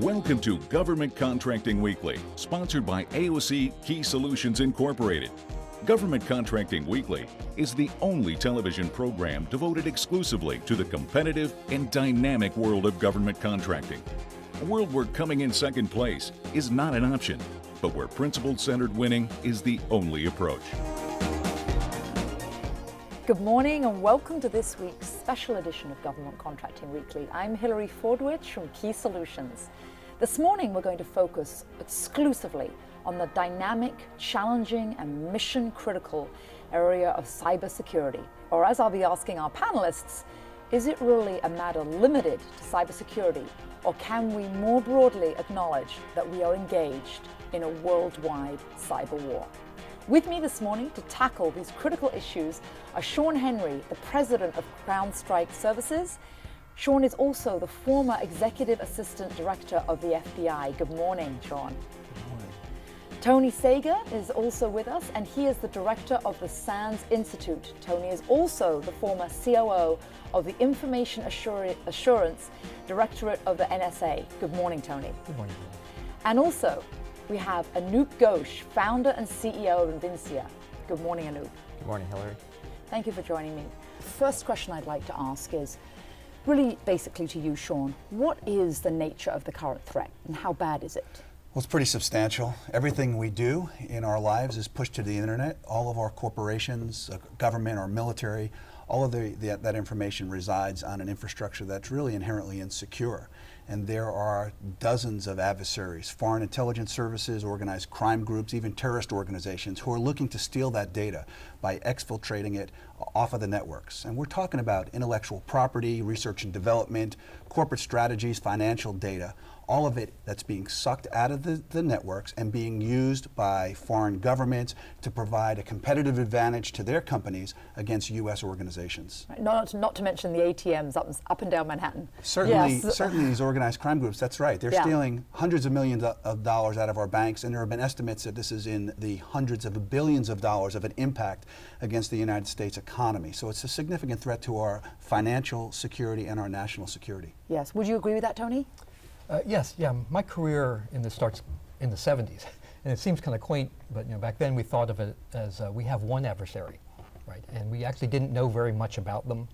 Welcome to Government Contracting Weekly, sponsored by AOC Key Solutions Incorporated. Government Contracting Weekly is the only television program devoted exclusively to the competitive and dynamic world of government contracting. A world where coming in second place is not an option, but where principle-centered winning is the only approach. Good morning and welcome to this week's special edition of Government Contracting Weekly. I'm Hilary Fordwich from Key Solutions. This morning we're going to focus exclusively on the dynamic, challenging and mission-critical area of cybersecurity. Or as I'll be asking our panelists, is it really a matter limited to cybersecurity, or can we more broadly acknowledge that we are engaged in a worldwide cyber war? With me this morning to tackle these critical issues are Shawn Henry, the president of Crowdstrike Services. Shawn is also the former executive assistant director of the FBI. Good morning, Shawn. Good morning. Tony Sager is also with us, and he is the director of the SANS Institute. Tony is also the former COO of the Information Assurance Directorate of the NSA. Good morning, Tony. Good morning. And also, we have Anup Ghosh, founder and CEO of Invincea. Good morning, Anup. Good morning, Hilary. Thank you for joining me. First question I'd like to ask is really basically to you, Shawn. What is the nature of the current threat and how bad is it? Well, it's pretty substantial. Everything we do in our lives is pushed to the internet. All of our corporations, government or military, all of that information resides on an infrastructure that's really inherently insecure. And there are dozens of adversaries, foreign intelligence services, organized crime groups, even terrorist organizations who are looking to steal that data by exfiltrating it off of the networks. And we're talking about intellectual property, research and development, corporate strategies, financial data, all of it that's being sucked out of the networks and being used by foreign governments to provide a competitive advantage to their companies against U.S. organizations. Right. Not to mention the ATMs up and down Manhattan. Certainly, yes. Certainly these organized crime groups, that's right. They're stealing hundreds of millions of dollars out of our banks, and there have been estimates that this is in the hundreds of billions of dollars of an impact against the United States economy. So it's a significant threat to our financial security and our national security. Yes. Would you agree with that, Tony? Yes. My career in this starts in the 70s, and it seems kind of quaint, but back then we thought of it as we have one adversary, right? And we actually didn't know very much about them,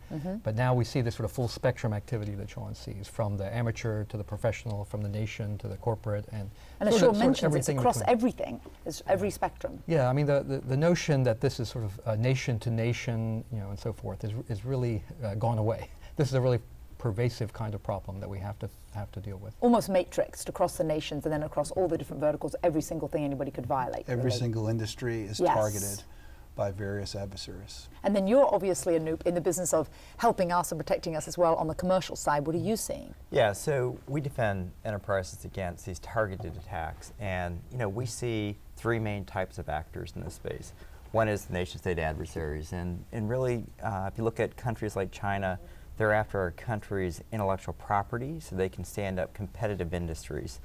but now we see this sort of full spectrum activity that Shawn sees, from the amateur to the professional, from the nation to the corporate, and as Shawn mentions, it's across everything, it's every spectrum. Yeah, I mean the notion that this is sort of nation to nation, and so forth is really gone away. This is a really pervasive kind of problem that we have to deal with. Almost matrixed across the nations and then across all the different verticals, every single thing anybody could violate. Every single industry is targeted by various adversaries. And then you're obviously, Anup, in the business of helping us and protecting us as well on the commercial side. What are you seeing? Yeah, so we defend enterprises against these targeted attacks, and we see three main types of actors in this space. One is the nation-state adversaries, and really, if you look at countries like China, they're after our country's intellectual property so they can stand up competitive industries.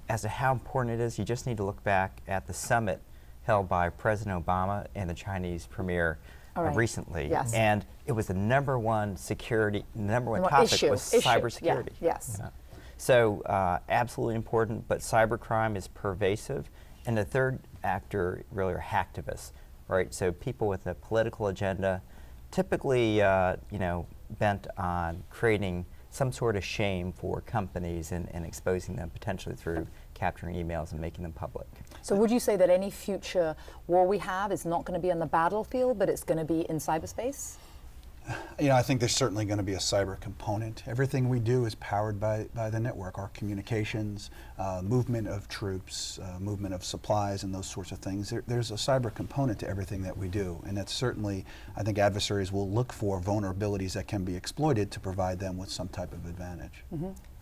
As to how important it is, you just need to look back at the summit held by President Obama and the Chinese premier recently. Yes. And it was the number one topic was cybersecurity. Yeah. Yes. So absolutely important, but cybercrime is pervasive. And the third actor really are hacktivists, right? So people with a political agenda, typically bent on creating some sort of shame for companies and exposing them potentially through capturing emails and making them public. So would you say that any future war we have is not going to be on the battlefield, but it's going to be in cyberspace? I think there's certainly going to be a cyber component. Everything we do is powered by the network, our communications, movement of troops, movement of supplies and those sorts of things. There's a cyber component to everything that we do, and that's certainly, I think adversaries will look for vulnerabilities that can be exploited to provide them with some type of advantage.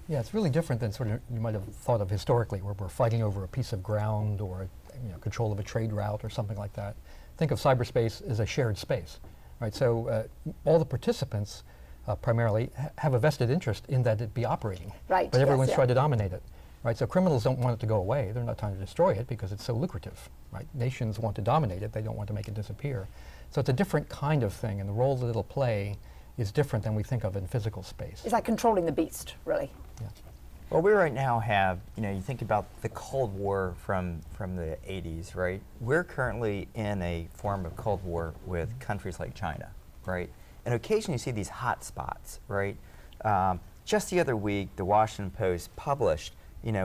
Yeah, it's really different than sort of you might have thought of historically, where we're fighting over a piece of ground or control of a trade route or something like that. Think of cyberspace as a shared space. Right, so all the participants primarily have a vested interest in that it be operating. Right. But everyone's trying to dominate it. Right, so criminals don't want it to go away. They're not trying to destroy it because it's so lucrative. Right, nations want to dominate it. They don't want to make it disappear. So it's a different kind of thing, and the role that it'll play is different than we think of in physical space. It's like controlling the beast, really. Yeah. Well, we right now have, you think about the Cold War from the 80s, right? We're currently in a form of Cold War with countries like China, right? And occasionally you see these hot spots, right? Just the other week, the Washington Post published,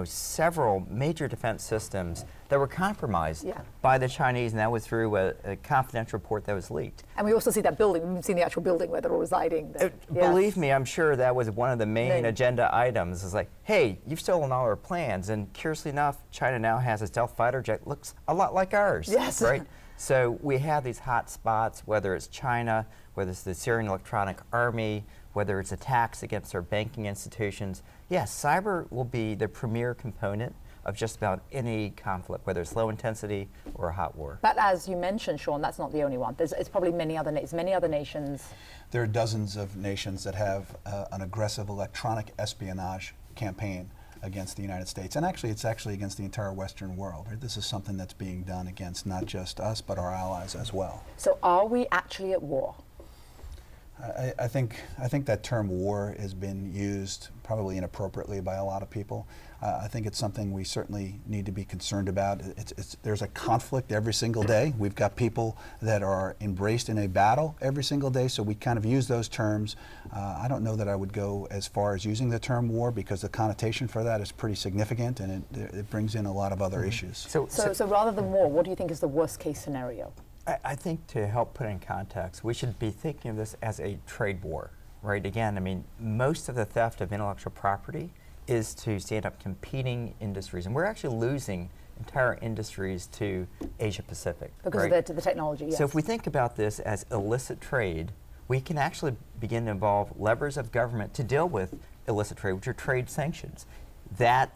several major defense systems that were compromised by the Chinese, and that was through a confidential report that was leaked. And we also see that building. We've seen the actual building where they're all residing. Believe me, I'm sure that was one of the main agenda items. Is like, hey, you've stolen all our plans, and curiously enough, China now has a stealth fighter jet looks a lot like ours. Yes. Right. So we have these hot spots, whether it's China, whether it's the Syrian Electronic Army, whether it's attacks against our banking institutions. Yes, cyber will be the premier component of just about any conflict, whether it's low intensity or a hot war. But as you mentioned, Shawn, that's not the only one. It's probably many other nations. There are dozens of nations that have an aggressive electronic espionage campaign against the United States. And actually, it's actually against the entire Western world. Right? This is something that's being done against not just us, but our allies as well. So are we actually at war? I think that term war has been used probably inappropriately by a lot of people. I think it's something we certainly need to be concerned about. There's a conflict every single day. We've got people that are embraced in a battle every single day, so we kind of use those terms. I don't know that I would go as far as using the term war, because the connotation for that is pretty significant, and it brings in a lot of other issues. So rather than war, what do you think is the worst case scenario? I think to help put in context, we should be thinking of this as a trade war, right? Again, I mean, most of the theft of intellectual property is to stand up competing industries, and we're actually losing entire industries to Asia Pacific. Because right? of the technology, yes. So if we think about this as illicit trade, we can actually begin to involve levers of government to deal with illicit trade, which are trade sanctions. The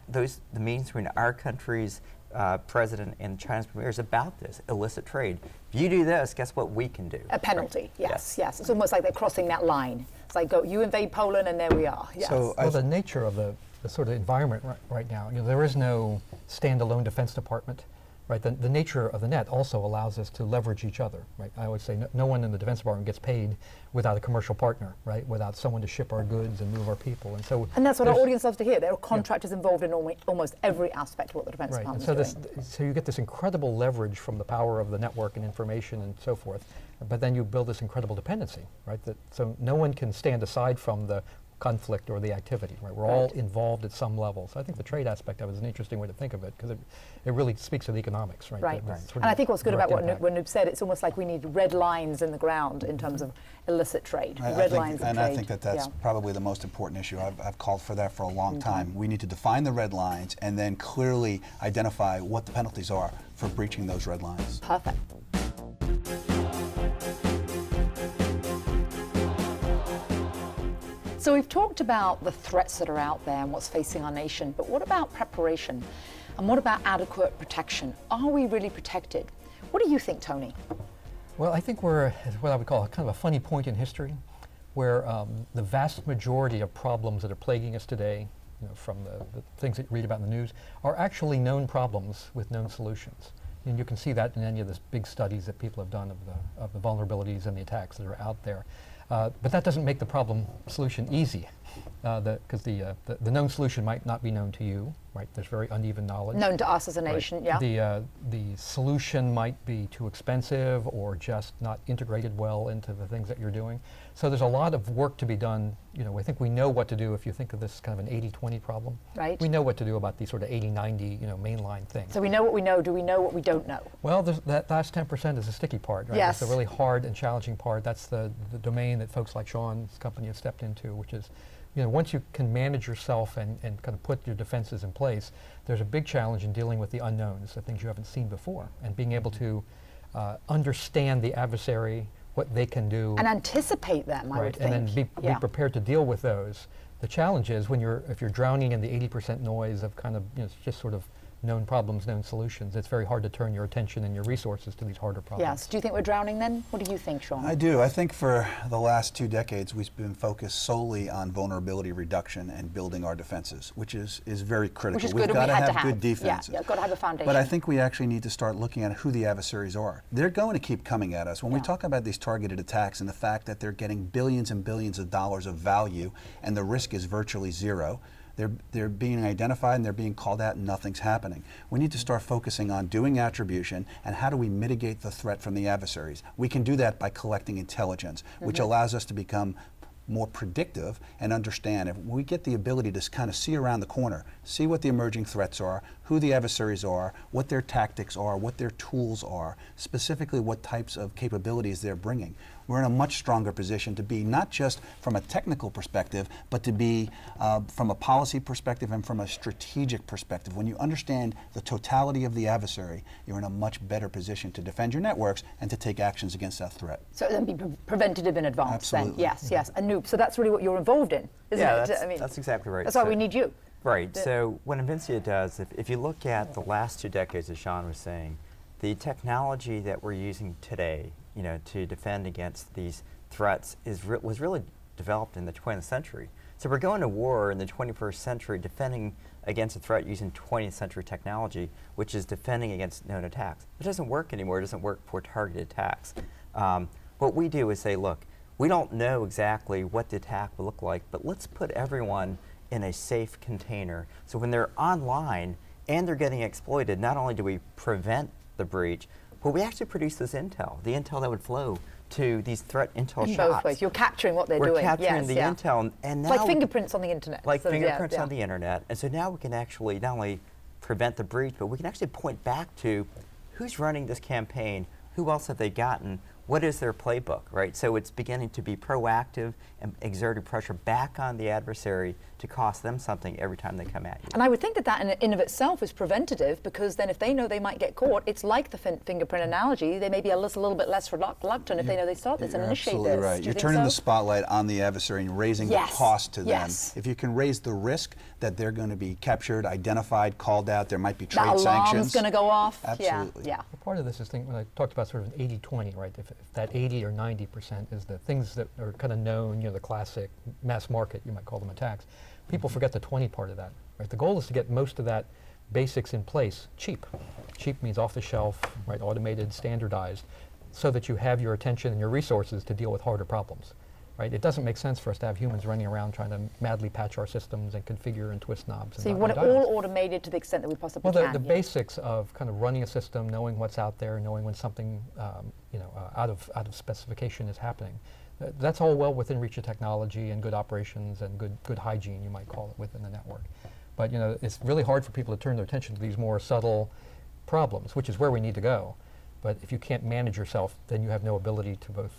means between our country's president and China's premier is about this illicit trade. If you do this, guess what we can do? A penalty, right? Yes. It's almost like they're crossing that line. It's like, you invade Poland, and there we are. Yes. So the nature of the sort of environment right now, there is no standalone Defense Department. Right, the nature of the net also allows us to leverage each other. Right, I always say no one in the Defense Department gets paid without a commercial partner. Right, without someone to ship our goods and move our people, and that's what our audience loves to hear. There are contractors involved in almost every aspect of what the Defense Department is doing. So you get this incredible leverage from the power of the network and information and so forth. But then you build this incredible dependency. Right, so no one can stand aside from the conflict or the activity. Right, we're all involved at some level. So I think the trade aspect of it is an interesting way to think of it, because it really speaks to the economics, right? Right. And I think what's good about what Anup said, it's almost like we need red lines in the ground in terms of illicit trade. Red lines of trade. I think that's probably the most important issue. I've called for that for a long time. We need to define the red lines and then clearly identify what the penalties are for breaching those red lines. Perfect. So we've talked about the threats that are out there and what's facing our nation, but what about preparation? And what about adequate protection? Are we really protected? What do you think, Tony? Well, I think we're at what I would call kind of a funny point in history, where the vast majority of problems that are plaguing us today, from the things that you read about in the news, are actually known problems with known solutions. And you can see that in any of the big studies that people have done of the vulnerabilities and the attacks that are out there. But that doesn't make the problem solution easy, because the known solution might not be known to you, right? There's very uneven knowledge. Known to us as a nation, right. The solution might be too expensive or just not integrated well into the things that you're doing. So there's a lot of work to be done. I think we know what to do if you think of this kind of an 80-20 problem. Right. We know what to do about these sort of 80-90, mainline things. So we know what we know. Do we know what we don't know? Well, that last 10% is the sticky part, right? Yes. That's the really hard and challenging part. That's the domain that folks like Shawn's company have stepped into, which is, once you can manage yourself and kind of put your defenses in place, there's a big challenge in dealing with the unknowns, the things you haven't seen before, and being able to understand the adversary, what they can do. And anticipate them, I would think. And then be prepared to deal with those. The challenge is if you're drowning in the 80% noise of kind of, just sort of known problems, known solutions, it's very hard to turn your attention and your resources to these harder problems. Yes. Do you think we're drowning then? What do you think, Shawn? I do. I think for the last 2 decades, we've been focused solely on vulnerability reduction and building our defenses, which is very critical. Which is We've good, got and to we had have good defenses. Yeah, got to have a foundation. But I think we actually need to start looking at who the adversaries are. They're going to keep coming at us. When we talk about these targeted attacks and the fact that they're getting billions and billions of dollars of value and the risk is virtually zero, they're being identified and they're being called out and nothing's happening. We need to start focusing on doing attribution and how do we mitigate the threat from the adversaries. We can do that by collecting intelligence, which allows us to become more predictive and understand. If we get the ability to kind of see around the corner, see what the emerging threats are, who the adversaries are, what their tactics are, what their tools are, specifically what types of capabilities they're bringing, we're in a much stronger position to be not just from a technical perspective, but to be from a policy perspective and from a strategic perspective. When you understand the totality of the adversary, you're in a much better position to defend your networks and to take actions against that threat. So then be preventative in advance. Absolutely. Then. Yes, yes. Anup, so that's really what you're involved in, isn't Yeah, it? that's exactly right. That's why we need you. Right. So what Invincea does, if you look at the last 2 decades, as Shawn was saying, the technology that we're using today, to defend against these threats was really developed in the 20th century. So we're going to war in the 21st century defending against a threat using 20th century technology, which is defending against known attacks. It doesn't work anymore. It doesn't work for targeted attacks. What we do is say, look, we don't know exactly what the attack will look like, but let's put everyone in a safe container. So when they're online and they're getting exploited, not only do we prevent the breach, but we actually produce this intel, the intel that would flow to these threat intel In shots. both ways. You're capturing what they're doing. We're capturing the yeah. intel, and now Like fingerprints on the internet. like So, fingerprints yeah. on the internet. And so now we can actually not only prevent the breach, but we can actually point back to who's running this campaign, who else have they gotten, what is their playbook, right? So it's beginning to be proactive and exerting pressure back on the adversary to cost them something every time they come at you. And I would think that that in of itself is preventative, because then if they know they might get caught, it's like the fingerprint analogy. They may be a little bit less reluctant if they know they start this and initiate this. Absolutely right. Do you You're think turning so? the spotlight on the adversary and raising Yes. the cost to Yes. them. If you can raise the risk that they're going to be captured, identified, called out, there might be trade That alarm's sanctions. going to go off. Absolutely. Yeah. Part of this is when I talked about sort of an 80-20, right? If that 80 or 90% is the things that are kind of known, the classic mass market, you might call them attacks, people forget the 20 part of that, right? The goal is to get most of that basics in place cheap. Cheap means off the shelf, right? Automated, standardized, so that you have your attention and your resources to deal with harder problems. Right? It doesn't make sense for us to have humans running around trying to madly patch our systems and configure and twist knobs. So you want it all automated to the extent that we possibly can. can. The basics of kind of running a system, knowing what's out there, knowing when something out of specification is happening. That's all well within reach of technology and good operations and good hygiene, you might call it, within the network. But it's really hard for people to turn their attention to these more subtle problems, which is where we need to go. But if you can't manage yourself, then you have no ability to both,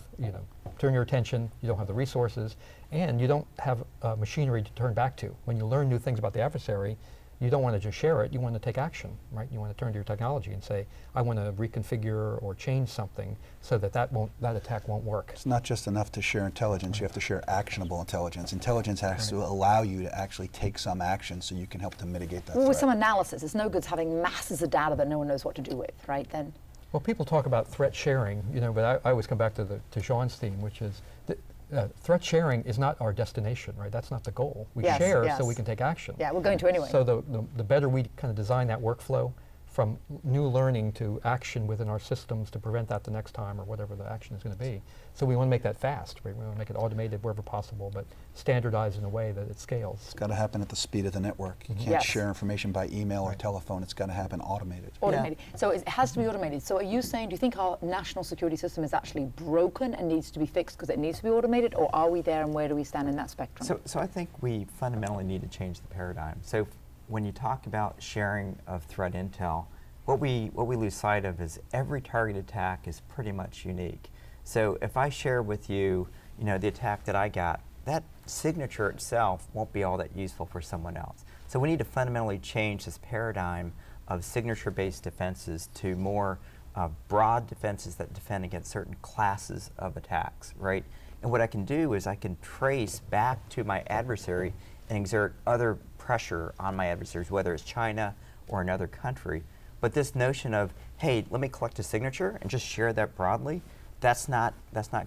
turn your attention, you don't have the resources, and you don't have machinery to turn back to. When you learn new things about the adversary, you don't want to just share it, you want to take action, right? You want to turn to your technology and say, I want to reconfigure or change something so that that attack won't work. It's not just enough to share intelligence, you have to share actionable intelligence. Intelligence has to allow you to actually take some action so you can help to mitigate that Well, with threat. some analysis, it's no good having masses of data that no one knows what to do with, right? Then. Well, people talk about threat sharing, but I always come back to Shawn's theme, which is threat sharing is not our destination, right? That's not the goal. We share so we can take action. Yeah, we're going to anyway. So the better we kind of design that workflow from new learning to action within our systems to prevent that the next time or whatever the action is going to be. So we want to make that fast, right? We want to make it automated wherever possible, but standardized in a way that it scales. It's got to happen at the speed of the network. You can't Yes. share information by email or telephone. It's got to happen automated. Automated. So it has to be automated. So are you saying, do you think our national security system is actually broken and needs to be fixed because it needs to be automated, or are we there and where do we stand in that spectrum? So I think we fundamentally need to change the paradigm. So when you talk about sharing of threat intel, what we lose sight of is every targeted attack is pretty much unique. So if I share with you, the attack that I got, that signature itself won't be all that useful for someone else. So we need to fundamentally change this paradigm of signature-based defenses to more broad defenses that defend against certain classes of attacks, right? And what I can do is I can trace back to my adversary and exert other pressure on my adversaries, whether it's China or another country. But this notion of, hey, let me collect a signature and just share that broadly, that's not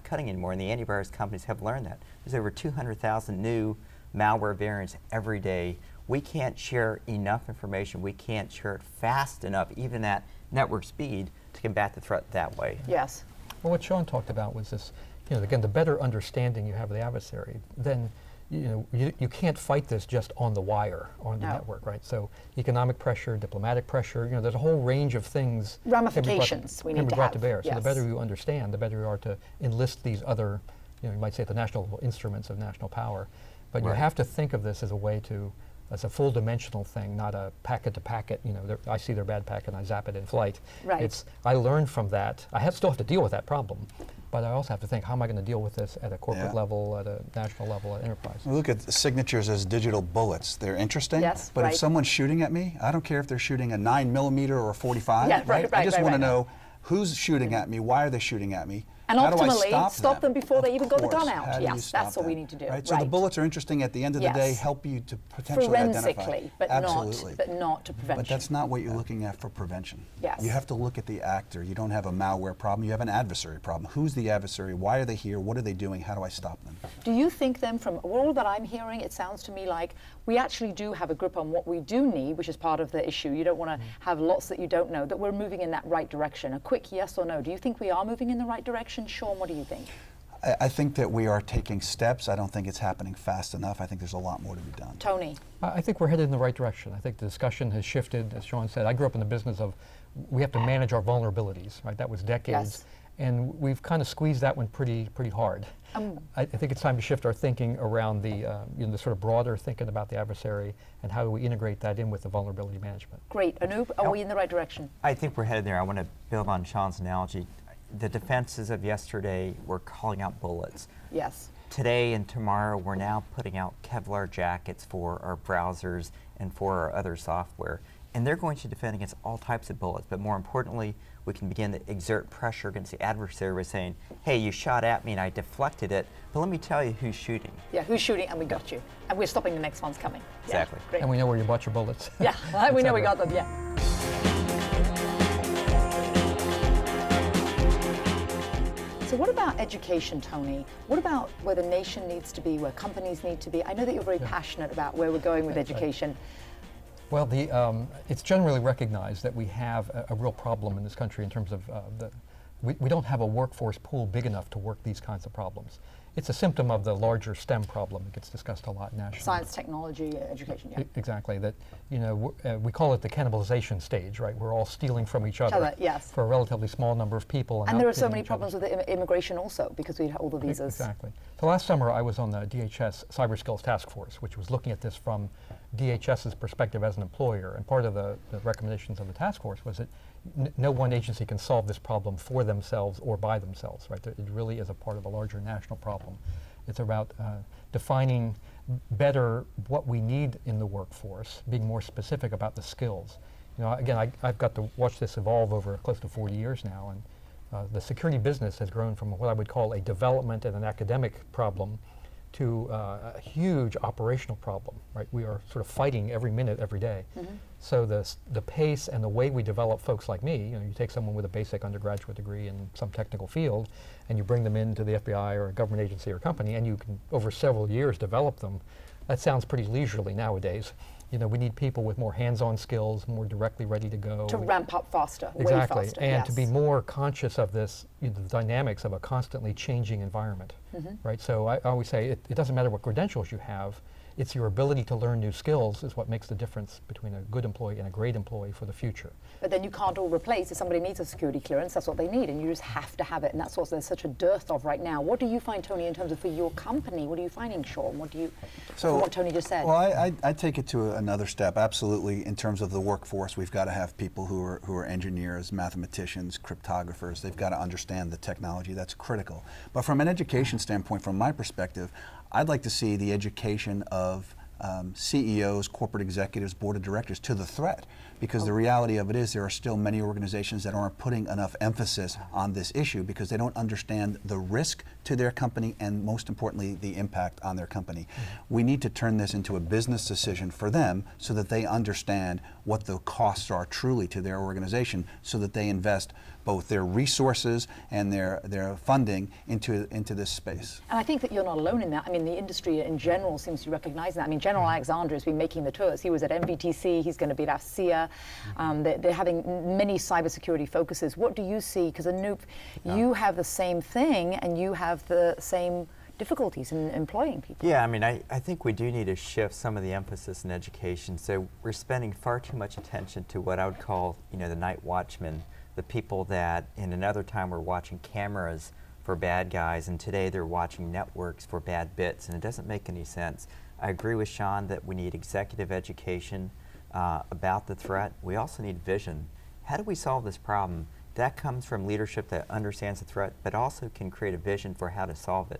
cutting anymore. And the antivirus companies have learned that. There's over 200,000 new malware variants every day. We can't share enough information. We can't share it fast enough, even at network speed, to combat the threat that way. Yes. Well, what Shawn talked about was this, again, the better understanding you have of the adversary, then you can't fight this just on the wire, on the No. network, right? So economic pressure, diplomatic pressure, there's a whole range of things. Ramifications we need to brought have, to bear. So the yes. better you understand, the better you are to enlist these other, you might say the national instruments of national power. But you Right. have to think of this as a way to, as a full dimensional thing, not a packet to packet, I see their bad packet and I zap it in flight. Right. I learned from that. I still have to deal with that problem, but I also have to think, how am I going to deal with this at a corporate Yeah. level, at a national level, at enterprise? We look at signatures as digital bullets. They're interesting, Yes, but right. if someone's shooting at me, I don't care if they're shooting a 9mm or a 45, Yeah, right, I just right, want to right. know who's shooting at me, why are they shooting at me, And how do I optimally, stop them before Of they even got the gun course. out. How do you Yes, stop that's what we that? need to do. Right? So the Right. bullets are interesting at the end of the day, Yes. help you to potentially identify. Forensically, but Absolutely. not to prevention. But that's not what you're looking at for prevention. Yes. You have to look at the actor. You don't have a malware problem, you have an adversary problem. Who's the adversary? Why are they here? What are they doing? How do I stop them? Do you think then, from all that I'm hearing, it sounds to me like we actually do have a grip on what we do need, which is part of the issue. You don't want to have lots that you don't know, that we're moving in that right direction. A quick yes or no. Do you think we are moving in the right direction? Shawn, what do you think? I think that we are taking steps. I don't think it's happening fast enough. I think there's a lot more to be done. Tony? I think we're headed in the right direction. I think the discussion has shifted, as Shawn said. I grew up in the business of we have to manage our vulnerabilities, right? That was decades. Yes. And we've kind of squeezed that one pretty hard. I think it's time to shift our thinking around the sort of broader thinking about the adversary and how do we integrate that in with the vulnerability management. Great. Anup, are we in the right direction? I think we're headed there. I want to build on Shawn's analogy. The defenses of yesterday were calling out bullets. Yes. Today and tomorrow, we're now putting out Kevlar jackets for our browsers and for our other software. And they're going to defend against all types of bullets. But more importantly, we can begin to exert pressure against the adversary by saying, hey, you shot at me and I deflected it, but let me tell you who's shooting. Yeah, who's shooting and we got you. And we're stopping the next one's coming. Yeah, Exactly. great. And we know where you bought your bullets. Yeah, we know we Et got cetera. them, yeah. So what about education, Tony? What about where the nation needs to be, where companies need to be? I know that you're very passionate about where we're going with education. Well, it's generally recognized that we have a real problem in this country in terms of we don't have a workforce pool big enough to work these kinds of problems. It's a symptom of the larger STEM problem that gets discussed a lot nationally. Science, technology, education, yeah. Exactly. That we call it the cannibalization stage, right? We're all stealing from each other yes. for a relatively small number of people. And there are so outbidding many each other. problems with immigration also because we had all the visas. Exactly. So last summer I was on the DHS Cyber Skills Task Force, which was looking at this from DHS's perspective as an employer. And part of the recommendations of the task force was that no one agency can solve this problem for themselves or by themselves, right? It really is a part of a larger national problem. It's about defining better what we need in the workforce, being more specific about the skills. Again, I've got to watch this evolve over close to 40 years now, and the security business has grown from what I would call a development and an academic problem to a huge operational problem, right? We are sort of fighting every minute, every day. Mm-hmm. So the pace and the way we develop folks like me, you take someone with a basic undergraduate degree in some technical field and you bring them into the FBI or a government agency or company and you can, over several years, develop them. That sounds pretty leisurely nowadays. We need people with more hands-on skills, more directly ready to go. To ramp up faster, Exactly, way faster. and to be yes. more conscious of this, the dynamics of a constantly changing environment, right? So I always say it doesn't matter what credentials you have, it's your ability to learn new skills is what makes the difference between a good employee and a great employee for the future. But then you can't all replace. If somebody needs a security clearance, that's what they need, and you just have to have it, and that's what there's such a dearth of right now. What do you find, Tony, in terms of for your company? What are you finding, Shawn? What do you, from what Tony just said? Well, I take it to another step. Absolutely, in terms of the workforce, we've got to have people who are engineers, mathematicians, cryptographers. They've got to understand the technology. That's critical. But from an education standpoint, from my perspective, I'd like to see the education of CEOs, corporate executives, board of directors to the threat. Because the reality of it is there are still many organizations that aren't putting enough emphasis on this issue because they don't understand the risk to their company and most importantly the impact on their company. We need to turn this into a business decision for them so that they understand what the costs are truly to their organization so that they invest both their resources and their funding into this space. And I think that you're not alone in that. I mean, the industry in general seems to recognize that. I mean, General Alexander has been making the tours. He was at MVTC, he's going to be at AFCEA. They're having many cybersecurity focuses. What do you see? Because Anup, you have the same thing and you have the same difficulties in employing people. Yeah, I mean, I think we do need to shift some of the emphasis in education. So we're spending far too much attention to what I would call, the night watchmen, the people that in another time were watching cameras for bad guys, and today they're watching networks for bad bits, and it doesn't make any sense. I agree with Shawn that we need executive education about the threat. We also need vision. How do we solve this problem? That comes from leadership that understands the threat, but also can create a vision for how to solve it.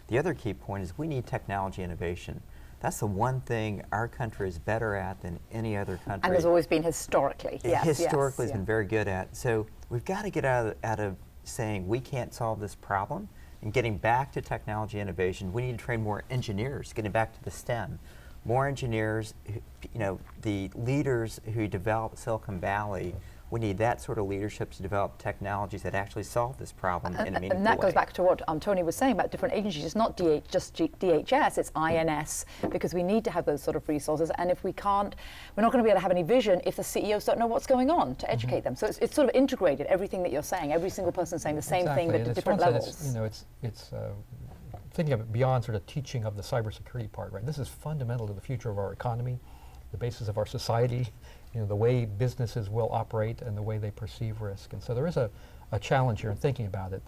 The other key point is we need technology innovation. That's the one thing our country is better at than any other country. And has always been historically. Historically has been very good at. So we've got to get out of saying we can't solve this problem and getting back to technology innovation. We need to train more engineers, getting back to the STEM. More engineers, the leaders who develop Silicon Valley, we need that sort of leadership to develop technologies that actually solve this problem in a meaningful way. And that goes back to what Tony was saying about different agencies. It's not just DHS, it's INS, because we need to have those sort of resources. And if we can't, we're not going to be able to have any vision if the CEOs don't know what's going on to educate them. So it's sort of integrated, everything that you're saying. Every single person saying the same thing, but at different levels. It's thinking of it beyond sort of teaching of the cybersecurity part, right? This is fundamental to the future of our economy, the basis of our society, the way businesses will operate and the way they perceive risk. And so there is a challenge here in thinking about it.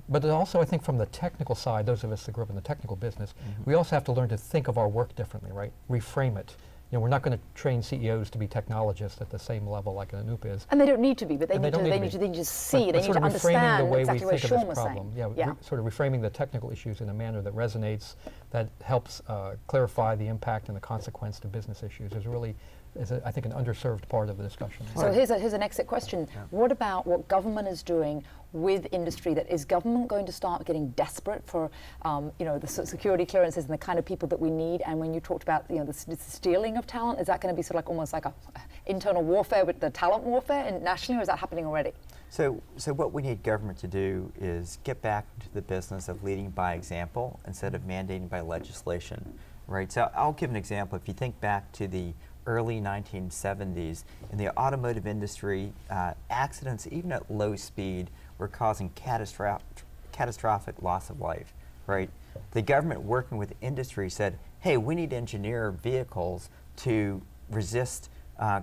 But also, I think from the technical side, those of us that grew up in the technical business, we also have to learn to think of our work differently, right? Reframe it. We're not going to train CEOs to be technologists at the same level like an Anup is. And they don't need to be, but they need to see, they need to understand exactly what Shawn was saying. Yeah, sort of reframing the technical issues in a manner that resonates, that helps clarify the impact and the consequence to business issues is I think, an underserved part of the discussion. So here's an exit question. Yeah. What about what government is doing with industry? That is government going to start getting desperate for, the security clearances and the kind of people that we need? And when you talked about, the stealing of talent, is that going to be sort of like almost like a internal warfare with the talent warfare nationally, or is that happening already? So what we need government to do is get back to the business of leading by example instead of mandating by legislation, right? So I'll give an example. If you think back to the early 1970s, in the automotive industry, accidents, even at low speed, were causing catastrophic loss of life, right? The government working with industry said, hey, we need to engineer vehicles to resist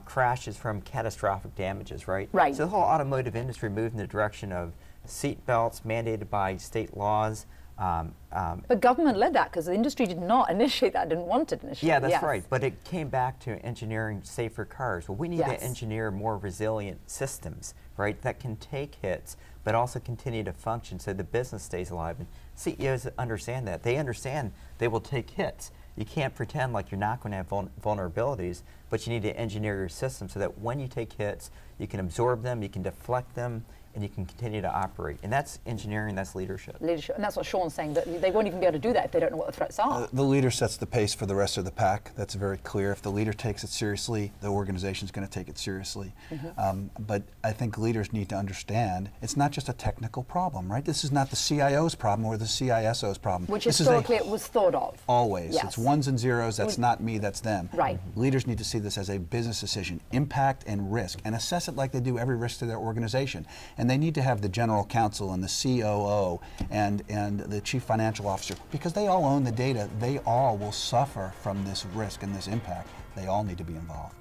crashes from catastrophic damages, right? Right. So the whole automotive industry moved in the direction of seat belts mandated by state laws. But government led that because the industry did not initiate that, didn't want it initially. Yeah, that's right. But it came back to engineering safer cars. Well, we need to engineer more resilient systems, right, that can take hits, but also continue to function so the business stays alive. And CEOs understand that. They understand they will take hits. You can't pretend like you're not going to have vulnerabilities, but you need to engineer your system so that when you take hits, you can absorb them, you can deflect them, and you can continue to operate. And that's engineering, that's leadership. Leadership, and that's what Shawn's saying, that they won't even be able to do that if they don't know what the threats are. The leader sets the pace for the rest of the pack. That's very clear. If the leader takes it seriously, the organization's going to take it seriously. But I think leaders need to understand it's not just a technical problem, right? This is not the CIO's problem or the CISO's problem. Which historically it was thought of. Always. Yes. It's ones and zeros. That's not me, that's them. Right. Leaders need to see this as a business decision, impact and risk, and assess it like they do every risk to their organization. And they need to have the general counsel and the COO and the chief financial officer, because they all own the data. They all will suffer from this risk and this impact. They all need to be involved.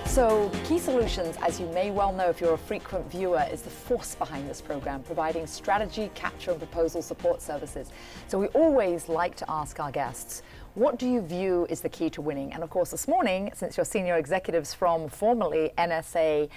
So Key Solutions, as you may well know if you're a frequent viewer, is the force behind this program, providing strategy, capture and proposal support services. So we always like to ask our guests, what do you view is the key to winning? And of course this morning, since you're senior executives from formerly NSA,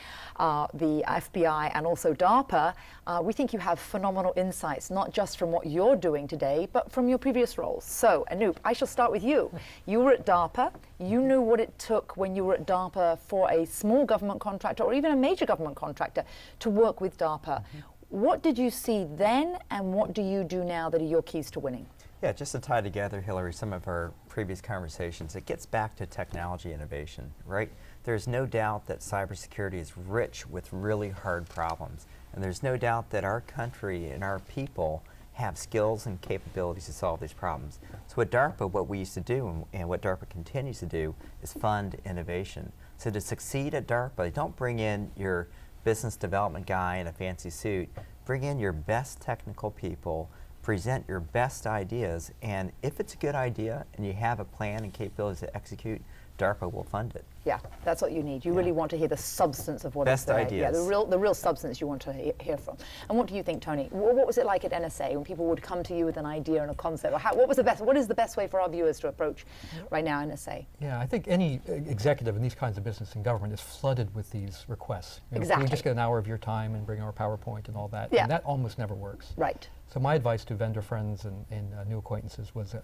the FBI and also DARPA, we think you have phenomenal insights, not just from what you're doing today, but from your previous roles. So Anup, I shall start with you. You were at DARPA. You knew what it took when you were at DARPA for a small government contractor or even a major government contractor to work with DARPA. What did you see then and what do you do now that are your keys to winning? Yeah, just to tie together, Hillary, some of our previous conversations, it gets back to technology innovation, right? There's no doubt that cybersecurity is rich with really hard problems. And there's no doubt that our country and our people have skills and capabilities to solve these problems. So at DARPA, what we used to do and what DARPA continues to do is fund innovation. So to succeed at DARPA, don't bring in your $1 business development guy in a fancy suit. Bring in your best technical people, present your best ideas, and if it's a good idea and you have a plan and capabilities to execute, DARPA will fund it. Yeah, that's what you need. You really want to hear the substance of what is Best there. ideas. Yeah, the real substance you want to hear from. And what do you think, Tony? What was it like at NSA when people would come to you with an idea and a concept? Or what is the best way for our viewers to approach right now NSA? Yeah, I think any executive in these kinds of business and government is flooded with these requests. You know, Exactly. Can we just get an hour of your time and bring our PowerPoint and all that? Yeah. And that almost never works. Right. So my advice to vendor friends and new acquaintances was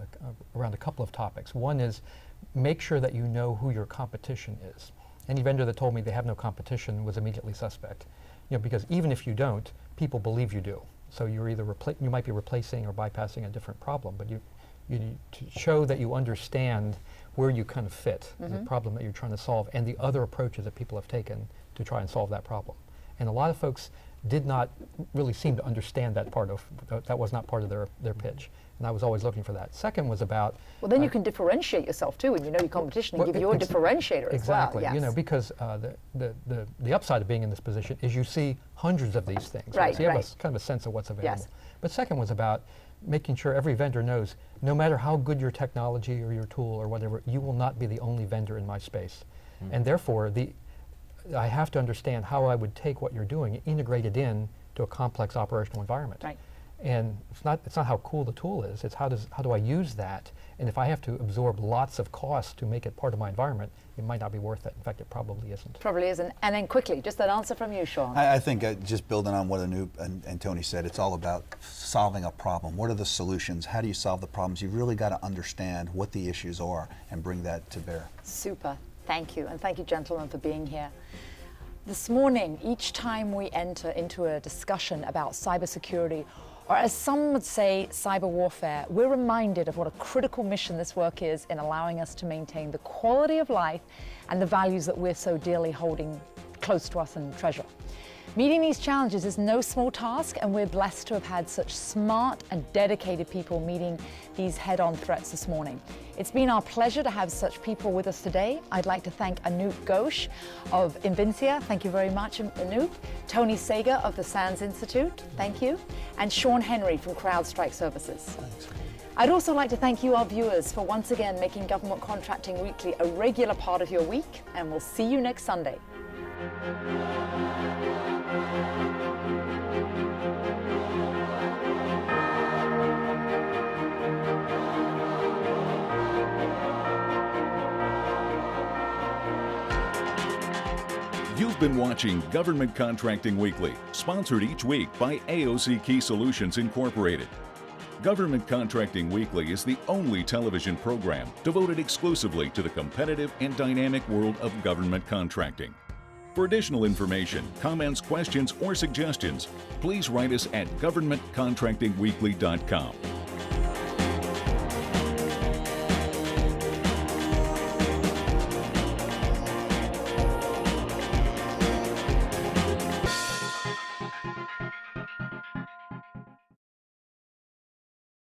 around a couple of topics. One is make sure that you know who your competition is. Any vendor that told me they have no competition was immediately suspect. You know, because even if you don't, people believe you do. So you're either you might be replacing or bypassing a different problem, but you need to show that you understand where you kind of fit, the problem that you're trying to solve, and the other approaches that people have taken to try and solve that problem. And a lot of folks did not really seem to understand that part of, that was not part of their pitch. And I was always looking for that. Second was about... Well, then you can differentiate yourself too, and you know your competition and give your differentiator exactly, as well. you know, because the upside of being in this position is you see hundreds of these things. Right, So you have right. a kind of a sense of what's available. Yes. But second was about making sure every vendor knows, no matter how good your technology or your tool or whatever, you will not be the only vendor in my space. And therefore, I have to understand how I would take what you're doing and integrate it in to a complex operational environment. Right. And it's not how cool the tool is, it's how do I use that, and if I have to absorb lots of costs to make it part of my environment, it might not be worth it. In fact, it probably isn't. Probably isn't. And then quickly, just an answer from you, Shawn. I think just building on what Anup and Tony said, it's all about solving a problem. What are the solutions? How do you solve the problems? You've really got to understand what the issues are and bring that to bear. Super. Thank you. And thank you, gentlemen, for being here. This morning, each time we enter into a discussion about cybersecurity, or as some would say, cyber warfare, we're reminded of what a critical mission this work is in allowing us to maintain the quality of life and the values that we're so dearly holding close to us and treasure. Meeting these challenges is no small task, and we're blessed to have had such smart and dedicated people meeting these head-on threats this morning. It's been our pleasure to have such people with us today. I'd like to thank Anup Ghosh of Invincea. Thank you very much, Anup. Tony Sager of the SANS Institute. Thank you. And Shawn Henry from Crowdstrike Services. Thanks. I'd also like to thank you, our viewers, for once again making Government Contracting Weekly a regular part of your week, and we'll see you next Sunday. You've been watching Government Contracting Weekly, sponsored each week by AOC Key Solutions Incorporated. Government Contracting Weekly is the only television program devoted exclusively to the competitive and dynamic world of government contracting. For additional information, comments, questions, or suggestions, please write us at governmentcontractingweekly.com.